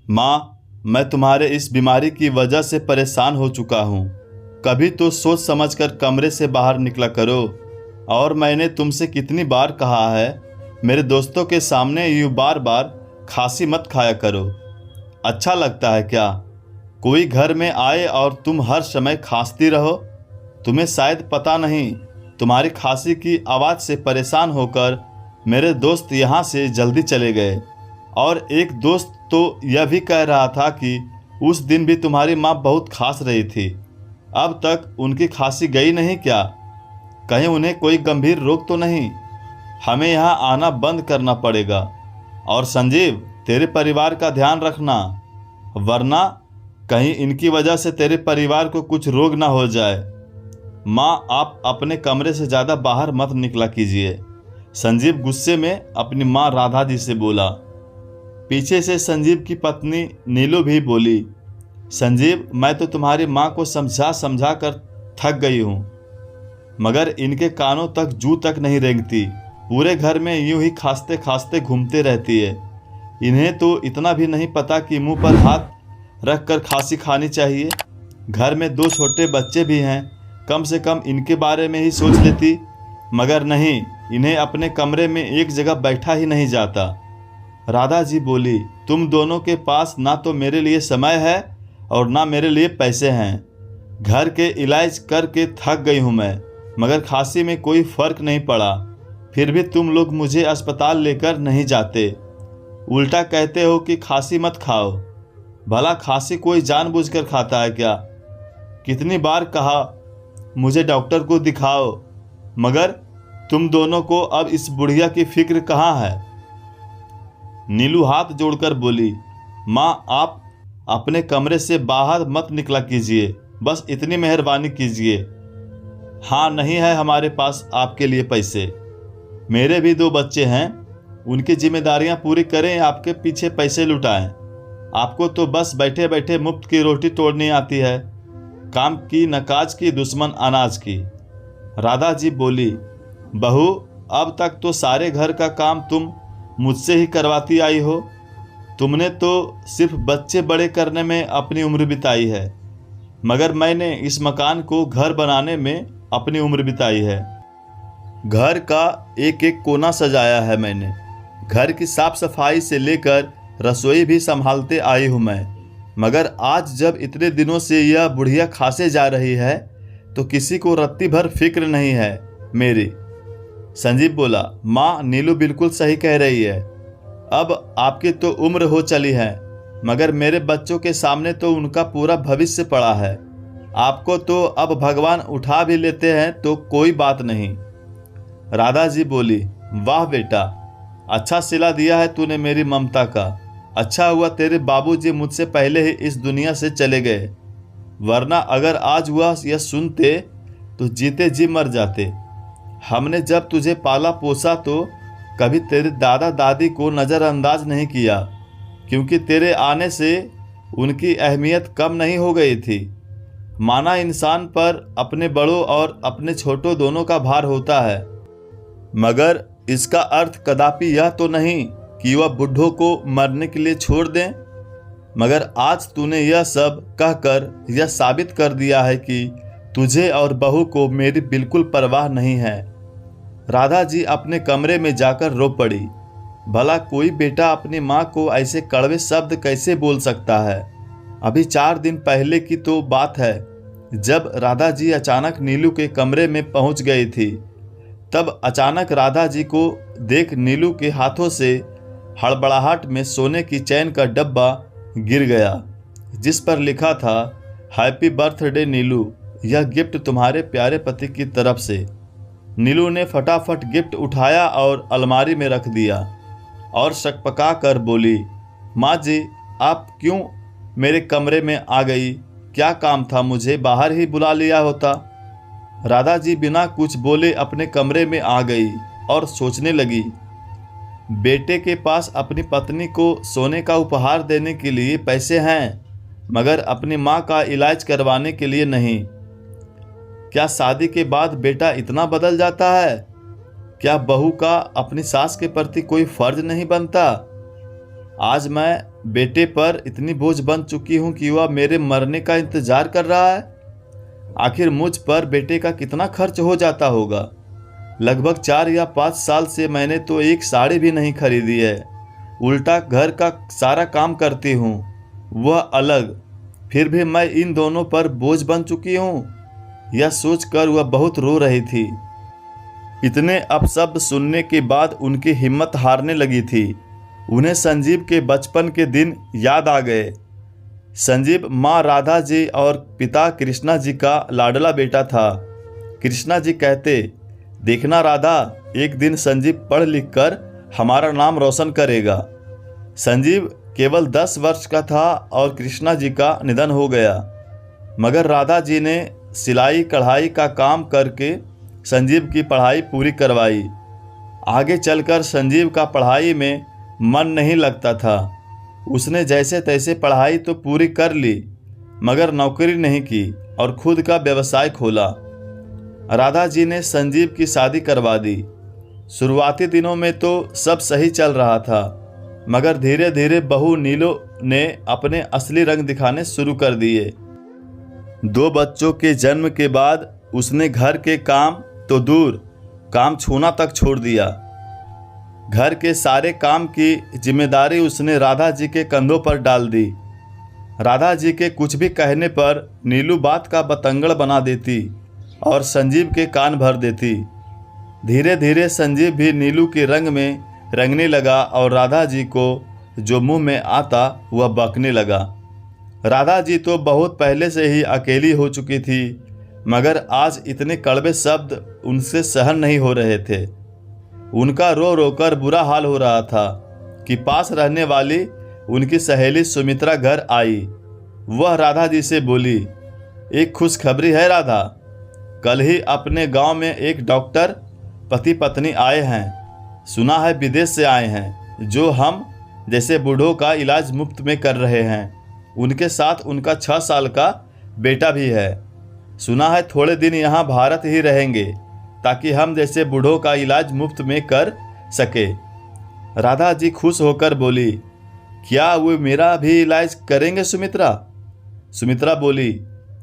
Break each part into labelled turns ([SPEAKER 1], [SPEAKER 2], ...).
[SPEAKER 1] माँ, मैं तुम्हारे इस बीमारी की वजह से परेशान हो चुका हूँ। कभी तो सोच समझकर कमरे से बाहर निकला करो। और मैंने तुमसे कितनी बार कहा है, मेरे दोस्तों के सामने यूँ बार बार खांसी मत खाया करो। अच्छा लगता है क्या कोई घर में आए और तुम हर समय खांसती रहो? तुम्हें शायद पता नहीं, तुम्हारी खांसी की आवाज़ से परेशान होकर मेरे दोस्त यहाँ से जल्दी चले गए। और एक दोस्त तो यह भी कह रहा था कि उस दिन भी तुम्हारी माँ बहुत खांस रही थी। अब तक उनकी खांसी गई नहीं क्या? कहीं उन्हें कोई गंभीर रोग तो नहीं? हमें यहाँ आना बंद करना पड़ेगा। और संजीव, तेरे परिवार का ध्यान रखना, वरना कहीं इनकी वजह से तेरे परिवार को कुछ रोग ना हो जाए। माँ, आप अपने कमरे से ज़्यादा बाहर मत निकला कीजिए। संजीव गुस्से में अपनी माँ राधा जी से बोला। पीछे से संजीव की पत्नी नीलू भी बोली, संजीव, मैं तो तुम्हारी माँ को समझा समझा कर थक गई हूँ, मगर इनके कानों तक जू तक नहीं रेंगती। पूरे घर में यूं ही खांसते खांसते घूमते रहती है। इन्हें तो इतना भी नहीं पता कि मुंह पर हाथ रख कर खांसी खानी चाहिए। घर में 2 छोटे बच्चे भी हैं, कम से कम इनके बारे में ही सोच लेती, मगर नहीं, इन्हें अपने कमरे में एक जगह बैठा ही नहीं जाता। राधा जी बोली, तुम दोनों के पास ना तो मेरे लिए समय है और ना मेरे लिए पैसे हैं। घर के इलाज करके थक गई हूँ मैं, मगर खांसी में कोई फर्क नहीं पड़ा। फिर भी तुम लोग मुझे अस्पताल लेकर नहीं जाते, उल्टा कहते हो कि खांसी मत खाओ। भला खांसी कोई जानबूझकर खाता है क्या? कितनी बार कहा मुझे डॉक्टर को दिखाओ, मगर तुम दोनों को अब इस बुढ़िया की फिक्र कहाँ है? नीलू हाथ जोड़कर बोली, माँ, आप अपने कमरे से बाहर मत निकला कीजिए, बस इतनी मेहरबानी कीजिए। हाँ, नहीं है हमारे पास आपके लिए पैसे। मेरे भी 2 बच्चे हैं, उनकी जिम्मेदारियां पूरी करें, आपके पीछे पैसे लुटाएं। आपको तो बस बैठे बैठे मुफ्त की रोटी तोड़नी आती है, काम की न काज की, दुश्मन अनाज की। राधा जी बोली, बहू, अब तक तो सारे घर का काम तुम मुझसे ही करवाती आई हो। तुमने तो सिर्फ बच्चे बड़े करने में अपनी उम्र बिताई है, मगर मैंने इस मकान को घर बनाने में अपनी उम्र बिताई है। घर का एक एक कोना सजाया है मैंने। घर की साफ सफाई से लेकर रसोई भी संभालते आई हूँ मैं, मगर आज जब इतने दिनों से यह बुढ़िया खांसे जा रही है तो किसी को रत्ती भर फिक्र नहीं है मेरी। संजीव बोला, माँ, नीलू बिल्कुल सही कह रही है। अब आपकी तो उम्र हो चली है, मगर मेरे बच्चों के सामने तो उनका पूरा भविष्य पड़ा है। आपको तो अब भगवान उठा भी लेते हैं तो कोई बात नहीं। राधा जी बोली, वाह बेटा, अच्छा सिला दिया है तूने मेरी ममता का। अच्छा हुआ तेरे बाबूजी मुझसे पहले ही इस दुनिया से चले गए, वरना अगर आज वह यह सुनते तो जीते जी मर जाते। हमने जब तुझे पाला पोसा तो कभी तेरे दादा दादी को नज़रअंदाज नहीं किया, क्योंकि तेरे आने से उनकी अहमियत कम नहीं हो गई थी। माना इंसान पर अपने बड़ों और अपने छोटों दोनों का भार होता है, मगर इसका अर्थ कदापि यह तो नहीं कि वह बुढ़ों को मरने के लिए छोड़ दें। मगर आज तूने यह सब कहकर यह साबित कर दिया है कि तुझे और बहू को मेरी बिल्कुल परवाह नहीं है। राधा जी अपने कमरे में जाकर रो पड़ी। भला कोई बेटा अपनी माँ को ऐसे कड़वे शब्द कैसे बोल सकता है? अभी 4 दिन पहले की तो बात है, जब राधा जी अचानक नीलू के कमरे में पहुंच गई थी। तब अचानक राधा जी को देख नीलू के हाथों से हड़बड़ाहट में सोने की चैन का डब्बा गिर गया, जिस पर लिखा था, हैप्पी बर्थडे नीलू, यह गिफ्ट तुम्हारे प्यारे पति की तरफ से। नीलू ने फटाफट गिफ्ट उठाया और अलमारी में रख दिया और शकपका कर बोली, माँ जी, आप क्यों मेरे कमरे में आ गई? क्या काम था? मुझे बाहर ही बुला लिया होता। राधा जी बिना कुछ बोले अपने कमरे में आ गई और सोचने लगी, बेटे के पास अपनी पत्नी को सोने का उपहार देने के लिए पैसे हैं, मगर अपनी माँ का इलाज करवाने के लिए नहीं। क्या शादी के बाद बेटा इतना बदल जाता है? क्या बहू का अपनी सास के प्रति कोई फर्ज नहीं बनता? आज मैं बेटे पर इतनी बोझ बन चुकी हूँ कि वह मेरे मरने का इंतजार कर रहा है। आखिर मुझ पर बेटे का कितना खर्च हो जाता होगा। लगभग 4 या 5 साल से मैंने तो एक साड़ी भी नहीं खरीदी है। उल्टा घर का सारा काम करती हूँ, वह अलग। फिर भी मैं इन दोनों पर बोझ बन चुकी हूँ। यह सोचकर वह बहुत रो रही थी। इतने अपशब्द सुनने के बाद उनकी हिम्मत हारने लगी थी। उन्हें संजीव के बचपन के दिन याद आ गए। संजीव माँ राधा जी और पिता कृष्णा जी का लाडला बेटा था। कृष्णा जी कहते, देखना राधा, एक दिन संजीव पढ़ लिख कर हमारा नाम रोशन करेगा। संजीव केवल 10 वर्ष का था और कृष्णा जी का निधन हो गया, मगर राधा जी ने सिलाई कढ़ाई का काम करके संजीव की पढ़ाई पूरी करवाई। आगे चलकर संजीव का पढ़ाई में मन नहीं लगता था। उसने जैसे तैसे पढ़ाई तो पूरी कर ली, मगर नौकरी नहीं की और खुद का व्यवसाय खोला। राधा जी ने संजीव की शादी करवा दी। शुरुआती दिनों में तो सब सही चल रहा था, मगर धीरे धीरे बहू नीलो ने अपने असली रंग दिखाने शुरू कर दिए। 2 बच्चों के जन्म के बाद उसने घर के काम तो दूर, काम छूना तक छोड़ दिया। घर के सारे काम की जिम्मेदारी उसने राधा जी के कंधों पर डाल दी। राधा जी के कुछ भी कहने पर नीलू बात का बतंगड़ बना देती और संजीव के कान भर देती। धीरे धीरे संजीव भी नीलू के रंग में रंगने लगा और राधा जी को जो मुंह में आता वह बकने लगा। राधा जी तो बहुत पहले से ही अकेली हो चुकी थी, मगर आज इतने कड़वे शब्द उनसे सहन नहीं हो रहे थे। उनका रो रो कर बुरा हाल हो रहा था कि पास रहने वाली उनकी सहेली सुमित्रा घर आई। वह राधा जी से बोली, एक खुशखबरी है राधा, कल ही अपने गांव में एक डॉक्टर पति पत्नी आए हैं। सुना है विदेश से आए हैं, जो हम जैसे बूढ़ों का इलाज मुफ्त में कर रहे हैं। उनके साथ उनका 6 साल का बेटा भी है। सुना है थोड़े दिन यहाँ भारत ही रहेंगे ताकि हम जैसे बूढ़ों का इलाज मुफ्त में कर सके। राधा जी खुश होकर बोली, क्या वो मेरा भी इलाज करेंगे सुमित्रा? सुमित्रा बोली,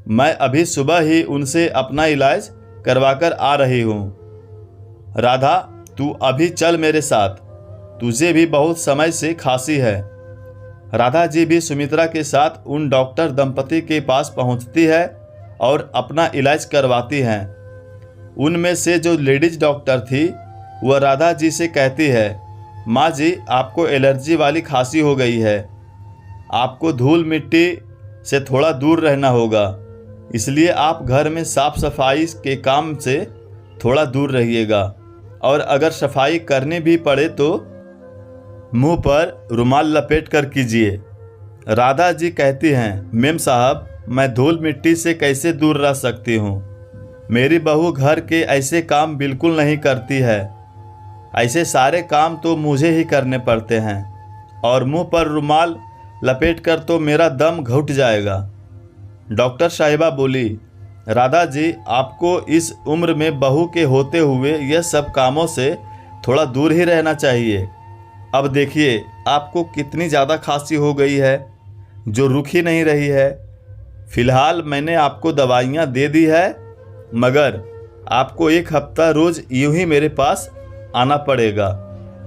[SPEAKER 1] मैं अभी सुबह ही उनसे अपना इलाज करवाकर आ रही हूँ। राधा, तू अभी चल मेरे साथ, तुझे भी बहुत समय से खांसी है। राधा जी भी सुमित्रा के साथ उन डॉक्टर दंपति के पास पहुंचती है और अपना इलाज करवाती हैं। उनमें से जो लेडीज डॉक्टर थी वह राधा जी से कहती है, माँ जी, आपको एलर्जी वाली खांसी हो गई है, आपको धूल मिट्टी से थोड़ा दूर रहना होगा, इसलिए आप घर में साफ सफाई के काम से थोड़ा दूर रहिएगा, और अगर सफाई करनी भी पड़े तो मुंह पर रुमाल लपेट कर कीजिए। राधा जी कहती हैं, मेम साहब, मैं धूल मिट्टी से कैसे दूर रह सकती हूँ? मेरी बहू घर के ऐसे काम बिल्कुल नहीं करती है। ऐसे सारे काम तो मुझे ही करने पड़ते हैं, और मुंह पर रुमाल लपेट कर तो मेरा दम घुट जाएगा। डॉक्टर साहिबा बोली, राधा जी, आपको इस उम्र में बहू के होते हुए यह सब कामों से थोड़ा दूर ही रहना चाहिए। अब देखिए आपको कितनी ज़्यादा खांसी हो गई है, जो रुक ही नहीं रही है। फिलहाल मैंने आपको दवाइयाँ दे दी है, मगर आपको 1 हफ्ता रोज़ यूं ही मेरे पास आना पड़ेगा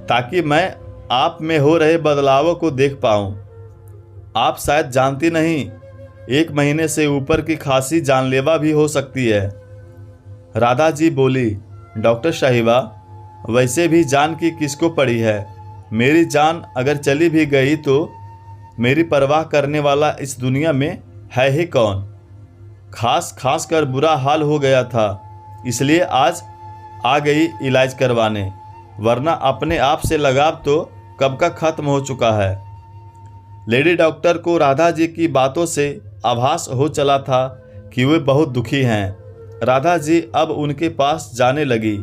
[SPEAKER 1] ताकि मैं आप में हो रहे बदलावों को देख पाऊँ। आप शायद जानती नहीं, 1 महीने से ऊपर की खांसी जानलेवा भी हो सकती है। राधा जी बोली, डॉक्टर साहिबा, वैसे भी जान की किसको पड़ी है? मेरी जान अगर चली भी गई तो मेरी परवाह करने वाला इस दुनिया में है ही कौन? खास कर बुरा हाल हो गया था, इसलिए आज आ गई इलाज करवाने, वरना अपने आप से लगाव तो कब का खत्म हो चुका है। लेडी डॉक्टर को राधा जी की बातों से आभास हो चला था कि वे बहुत दुखी हैं। राधा जी अब उनके पास जाने लगी।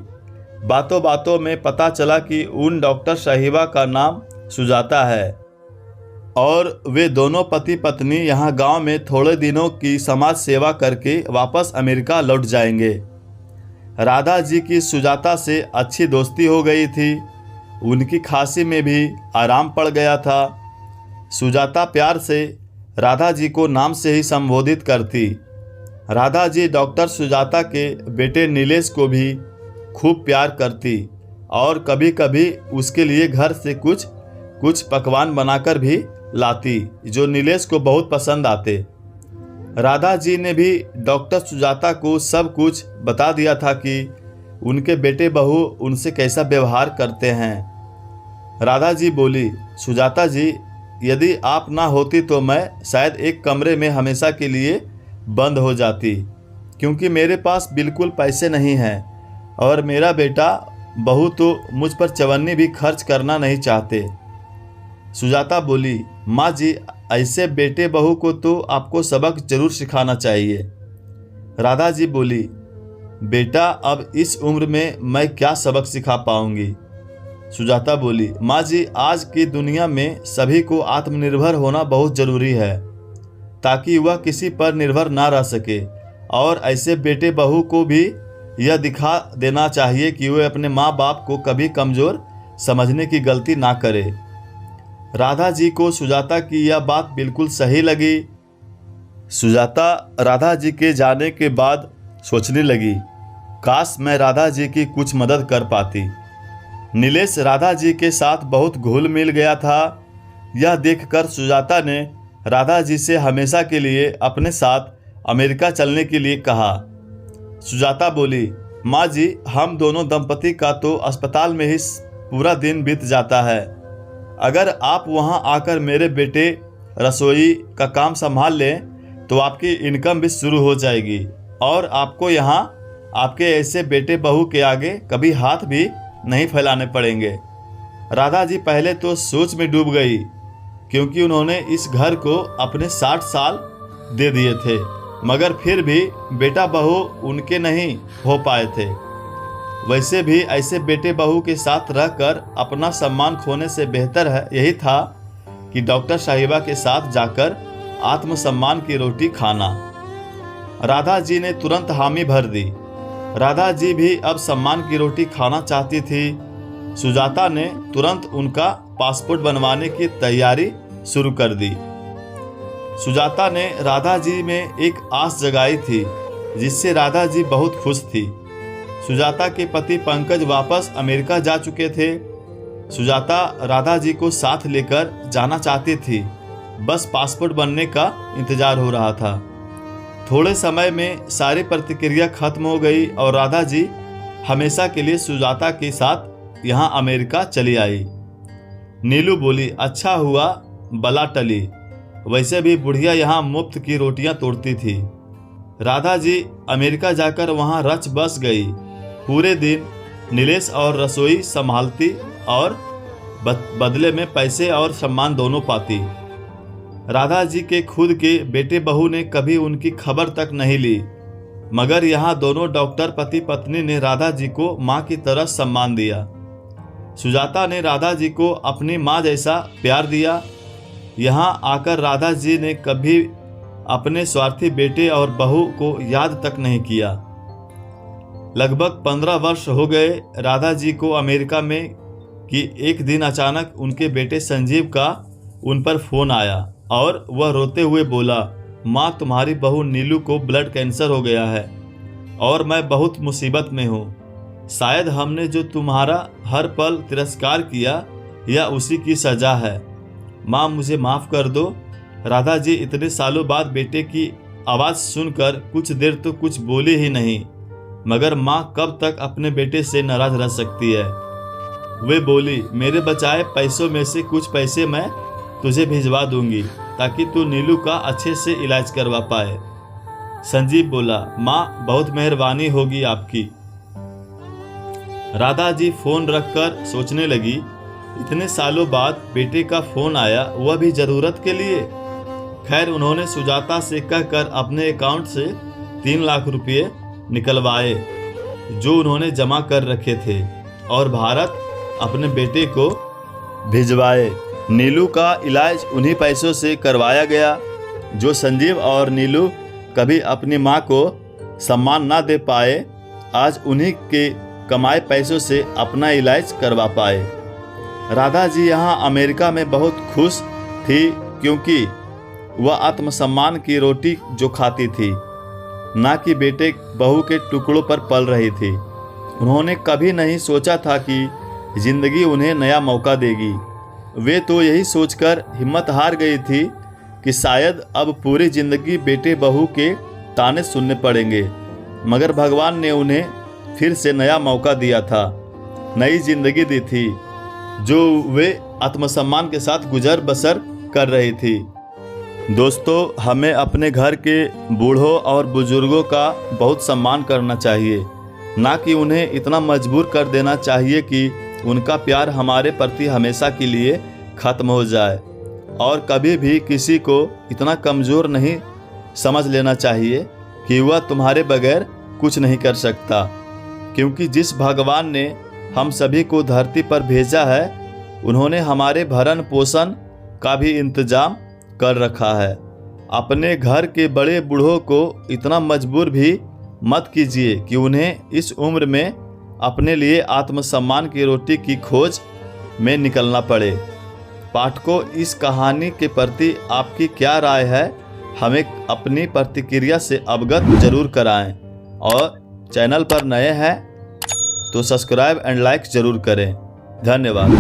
[SPEAKER 1] बातों बातों में पता चला कि उन डॉक्टर साहिबा का नाम सुजाता है और वे दोनों पति पत्नी यहाँ गांव में थोड़े दिनों की समाज सेवा करके वापस अमेरिका लौट जाएंगे। राधा जी की सुजाता से अच्छी दोस्ती हो गई थी। उनकी खांसी में भी आराम पड़ गया था। सुजाता प्यार से राधा जी को नाम से ही संबोधित करती। राधा जी डॉक्टर सुजाता के बेटे नीलेश को भी खूब प्यार करती और कभी कभी उसके लिए घर से कुछ पकवान बनाकर भी लाती जो नीलेश को बहुत पसंद आते। राधा जी ने भी डॉक्टर सुजाता को सब कुछ बता दिया था कि उनके बेटे बहू उनसे कैसा व्यवहार करते हैं। राधा जी बोली, सुजाता जी, यदि आप ना होती तो मैं शायद एक कमरे में हमेशा के लिए बंद हो जाती, क्योंकि मेरे पास बिल्कुल पैसे नहीं हैं और मेरा बेटा बहू तो मुझ पर चवन्नी भी खर्च करना नहीं चाहते। सुजाता बोली, माँ जी, ऐसे बेटे बहू को तो आपको सबक जरूर सिखाना चाहिए। राधा जी बोली, बेटा, अब इस उम्र में मैं क्या सबक सिखा पाऊंगी। सुजाता बोली, माँ जी, आज की दुनिया में सभी को आत्मनिर्भर होना बहुत ज़रूरी है ताकि वह किसी पर निर्भर ना रह सके, और ऐसे बेटे बहू को भी यह दिखा देना चाहिए कि वे अपने माँ बाप को कभी कमज़ोर समझने की गलती ना करे। राधा जी को सुजाता की यह बात बिल्कुल सही लगी। सुजाता राधा जी के जाने के बाद सोचने लगी, काश मैं राधा जी की कुछ मदद कर पाती। नीलेश राधा जी के साथ बहुत घुल मिल गया था। यह देखकर सुजाता ने राधा जी से हमेशा के लिए अपने साथ अमेरिका चलने के लिए कहा। सुजाता बोली, माँ जी, हम दोनों दंपति का तो अस्पताल में ही पूरा दिन बीत जाता है। अगर आप वहाँ आकर मेरे बेटे रसोई का काम संभाल लें तो आपकी इनकम भी शुरू हो जाएगी और आपको यहाँ आपके ऐसे बेटे बहू के आगे कभी हाथ भी नहीं फैलाने पड़ेंगे। राधा जी पहले तो सोच में डूब गई, क्योंकि उन्होंने इस घर को अपने 60 साल दे दिए थे, मगर फिर भी बेटा बहू उनके नहीं हो पाए थे। वैसे भी ऐसे बेटे बहू के साथ रहकर अपना सम्मान खोने से बेहतर है यही था कि डॉक्टर साहिबा के साथ जाकर आत्मसम्मान की रोटी खाना। राधा जी ने तुरंत हामी भर दी। राधा जी भी अब सम्मान की रोटी खाना चाहती थी। सुजाता ने तुरंत उनका पासपोर्ट बनवाने की तैयारी शुरू कर दी। सुजाता ने राधा जी में एक आस जगाई थी, जिससे राधा जी बहुत खुश थी। सुजाता के पति पंकज वापस अमेरिका जा चुके थे। सुजाता राधा जी को साथ लेकर जाना चाहती थी, बस पासपोर्ट बनने का इंतजार हो रहा था। थोड़े समय में सारी प्रतिक्रिया खत्म हो गई और राधा जी हमेशा के लिए सुजाता के साथ यहाँ अमेरिका चली आई। नीलू बोली, अच्छा हुआ बला टली, वैसे भी बुढ़िया यहाँ मुफ्त की रोटियाँ तोड़ती थी। राधा जी अमेरिका जाकर वहाँ रच बस गई। पूरे दिन नीलेश और रसोई संभालती और बदले में पैसे और सम्मान दोनों पाती। राधा जी के खुद के बेटे बहू ने कभी उनकी खबर तक नहीं ली, मगर यहाँ दोनों डॉक्टर पति पत्नी ने राधा जी को माँ की तरह सम्मान दिया। सुजाता ने राधा जी को अपनी माँ जैसा प्यार दिया। यहाँ आकर राधा जी ने कभी अपने स्वार्थी बेटे और बहू को याद तक नहीं किया। लगभग 15 वर्ष हो गए राधा जी को अमेरिका में कि एक दिन अचानक उनके बेटे संजीव का उन पर फ़ोन आया और वह रोते हुए बोला, माँ, तुम्हारी बहू नीलू को ब्लड कैंसर हो गया है और मैं बहुत मुसीबत में हूँ। शायद हमने जो तुम्हारा हर पल तिरस्कार किया यह उसी की सज़ा है। माँ, मुझे माफ़ कर दो। राधा जी इतने सालों बाद बेटे की आवाज़ सुनकर कुछ देर तो कुछ बोली ही नहीं, मगर माँ कब तक अपने बेटे से नाराज रह सकती है। वे बोली, मेरे बचाए पैसों में से कुछ पैसे मैं तुझे भिजवा दूंगी ताकि तू नीलू का अच्छे से इलाज करवा पाए। संजीव बोला, माँ, बहुत मेहरबानी होगी आपकी। राधा जी फोन रखकर सोचने लगी, इतने सालों बाद बेटे का फोन आया, वह भी ज़रूरत के लिए। खैर, उन्होंने सुजाता से कहकर अपने अकाउंट से 3 लाख रुपये निकलवाए जो उन्होंने जमा कर रखे थे और भारत अपने बेटे को भिजवाए। नीलू का इलाज उन्हीं पैसों से करवाया गया जो संजीव और नीलू कभी अपनी माँ को सम्मान ना दे पाए, आज उन्हीं के कमाए पैसों से अपना इलाज करवा पाए। राधा जी यहाँ अमेरिका में बहुत खुश थी, क्योंकि वह आत्मसम्मान की रोटी जो खाती थी, ना कि बेटे बहू के टुकड़ों पर पल रही थी। उन्होंने कभी नहीं सोचा था कि जिंदगी उन्हें नया मौका देगी। वे तो यही सोचकर हिम्मत हार गई थी कि शायद अब पूरी जिंदगी बेटे बहू के ताने सुनने पड़ेंगे, मगर भगवान ने उन्हें फिर से नया मौका दिया था, नई जिंदगी दी थी, जो वे आत्मसम्मान के साथ गुजर बसर कर रही थी। दोस्तों, हमें अपने घर के बूढ़ों और बुजुर्गों का बहुत सम्मान करना चाहिए, ना कि उन्हें इतना मजबूर कर देना चाहिए कि उनका प्यार हमारे प्रति हमेशा के लिए खत्म हो जाए। और कभी भी किसी को इतना कमज़ोर नहीं समझ लेना चाहिए कि वह तुम्हारे बगैर कुछ नहीं कर सकता, क्योंकि जिस भगवान ने हम सभी को धरती पर भेजा है, उन्होंने हमारे भरण पोषण का भी इंतजाम कर रखा है। अपने घर के बड़े बूढ़ों को इतना मजबूर भी मत कीजिए कि उन्हें इस उम्र में अपने लिए आत्मसम्मान की रोटी की खोज में निकलना पड़े। पाठकों, इस कहानी के प्रति आपकी क्या राय है, हमें अपनी प्रतिक्रिया से अवगत जरूर कराएं। और चैनल पर नए हैं तो सब्सक्राइब एंड लाइक जरूर करें। धन्यवाद।